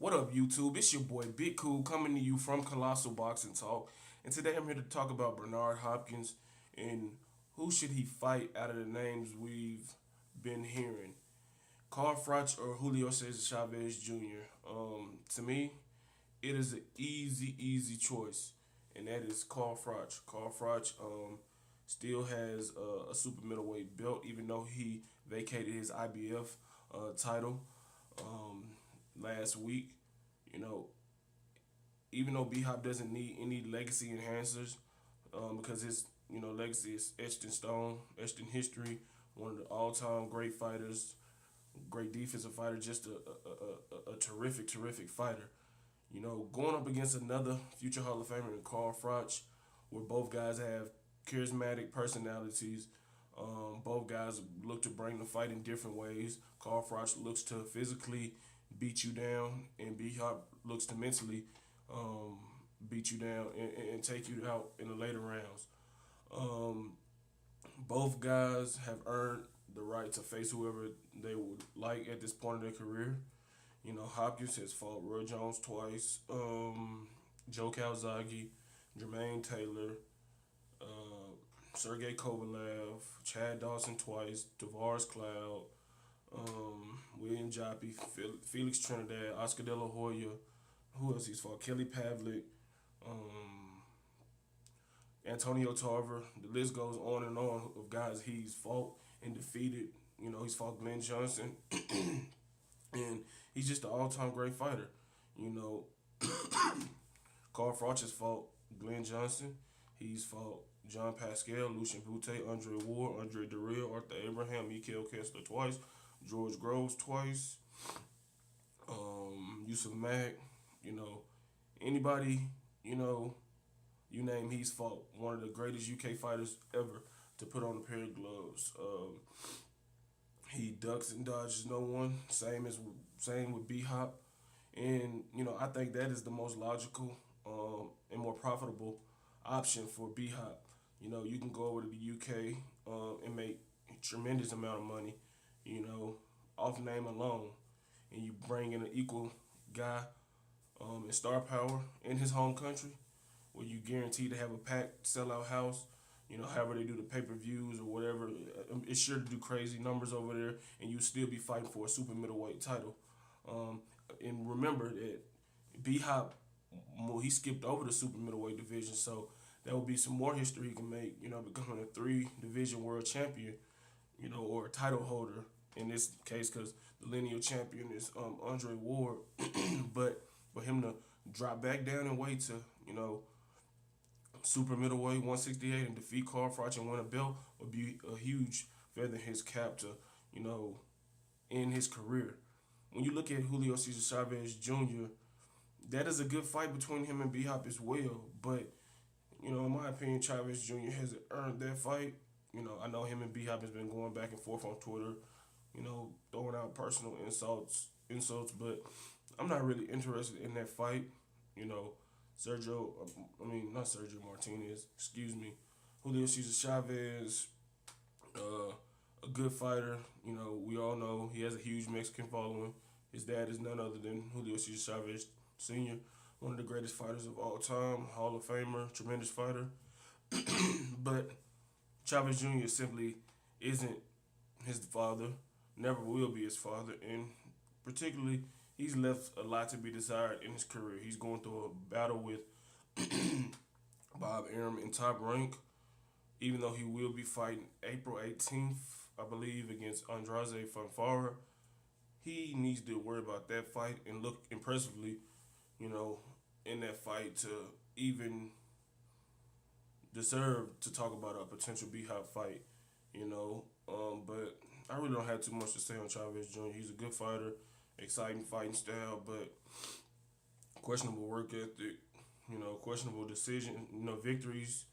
What up, YouTube? It's your boy Big Cool coming to you from Colossal Boxing Talk. And today I'm here to talk about Bernard Hopkins and who should he fight out of the names we've been hearing. Carl Froch or Julio Cesar Chavez Jr. To me, it is an easy choice, and that is Carl Froch. Carl Froch still has a super middleweight belt, even though he vacated his IBF title um, last week. You know, even though Bhop doesn't need any legacy enhancers, because his legacy is etched in stone, etched in history. One of the all-time great fighters, great defensive fighter, just a terrific fighter. Going up against another future Hall of Famer in Carl Froch, where both guys have charismatic personalities. Both guys look to bring the fight in different ways. Carl Froch looks to physically beat you down, and B Hop looks to mentally um, beat you down and take you out in the later rounds. Um, Both guys have earned the right to face whoever they would like at this point in their career. Hopkins has fought Roy Jones twice, Joe Calzaghe, Jermaine Taylor, Sergey Kovalev, Chad Dawson twice, Tavares Cloud, William Joppy, Felix Trinidad, Oscar De La Hoya. Who else he's fought? Kelly Pavlik, um, Antonio Tarver. The list goes on and on of guys he's fought and defeated. He's fought Glenn Johnson, and he's just an all-time great fighter. You know, Carl Froch has fought Glenn Johnson. He's fought John Pascal, Lucian Bute, Andre Ward, Andre Durrell, Arthur Abraham, Mikael Kessler twice, George Groves twice, Yusuf Mack. You know, anybody, you know, you name he's fought. One of the greatest UK fighters ever to put on a pair of gloves. He ducks and dodges no one. Same with B Hop. And I think that is the most logical and more profitable option for B Hop. You can go over to the UK and make a tremendous amount of money. Off name alone, and you bring in an equal guy and star power in his home country, where you guaranteed to have a packed sellout house. However they do the pay-per-views or whatever, it's sure to do crazy numbers over there, and you still be fighting for a super middleweight title. Um, and remember that B Hop, well, he skipped over the super middleweight division, so that would be some more history he can make. Becoming a three-division world champion, or a title holder in this case, because the lineal champion is Andre Ward. But for him to drop back down in weight to super middleweight 168 and defeat Carl Froch and win a belt would be a huge feather in his cap to you know in his career. When you look at Julio Cesar Chavez Jr., that is a good fight between him and B Hop as well. But in my opinion, Chavez Jr. hasn't earned that fight. I know him and B Hop has been going back and forth on Twitter, throwing out personal insults, but I'm not really interested in that fight. You know, not Sergio Martinez, excuse me. Julio Cesar Chavez, a good fighter. We all know he has a huge Mexican following. His dad is none other than Julio Cesar Chavez Sr., one of the greatest fighters of all time, Hall of Famer, tremendous fighter. But Chavez Jr. simply isn't his father, never will be his father, and particularly he's left a lot to be desired in his career. He's going through a battle with Bob Arum in Top Rank, even though he will be fighting April 18th, I believe, against Andrade Fanfara. He needs to worry about that fight and look impressively, in that fight to even deserve to talk about a potential B Hop fight, But I really don't have too much to say on Chavez Jr. He's a good fighter, exciting fighting style, but questionable work ethic, questionable decision, victories,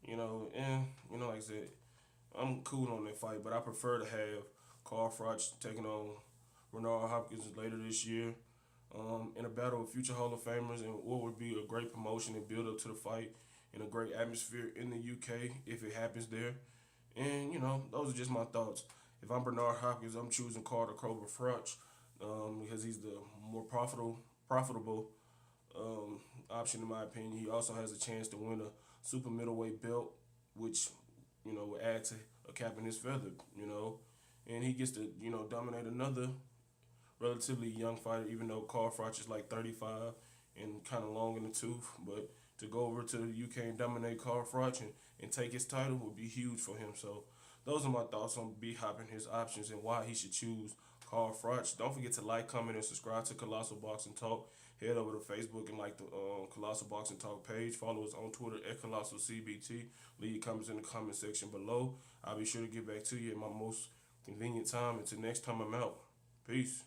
like I said, I'm cool on that fight, but I prefer to have Carl Froch taking on Bernard Hopkins later this year in a battle of future Hall of Famers, and what would be a great promotion and build up to the fight and a great atmosphere in the UK if it happens there. And, those are just my thoughts. If I'm Bernard Hopkins, I'm choosing Carter Cobra Froch because he's the more profitable profitable option in my opinion. He also has a chance to win a super middleweight belt, which will add to a cap in his feather. And he gets to dominate another relatively young fighter, even though Carl Froch is like 35 and kind of long in the tooth. But to go over to the UK and dominate Carl Froch and take his title would be huge for him. So those are my thoughts on Bhop and his options and why he should choose Carl Froch. Don't forget to like, comment, and subscribe to Colossal Boxing Talk. Head over to Facebook and like the Colossal Boxing Talk page. Follow us on Twitter at Colossal CBT. Leave your comments in the comment section below. I'll be sure to get back to you at my most convenient time. Until next time, I'm out. Peace.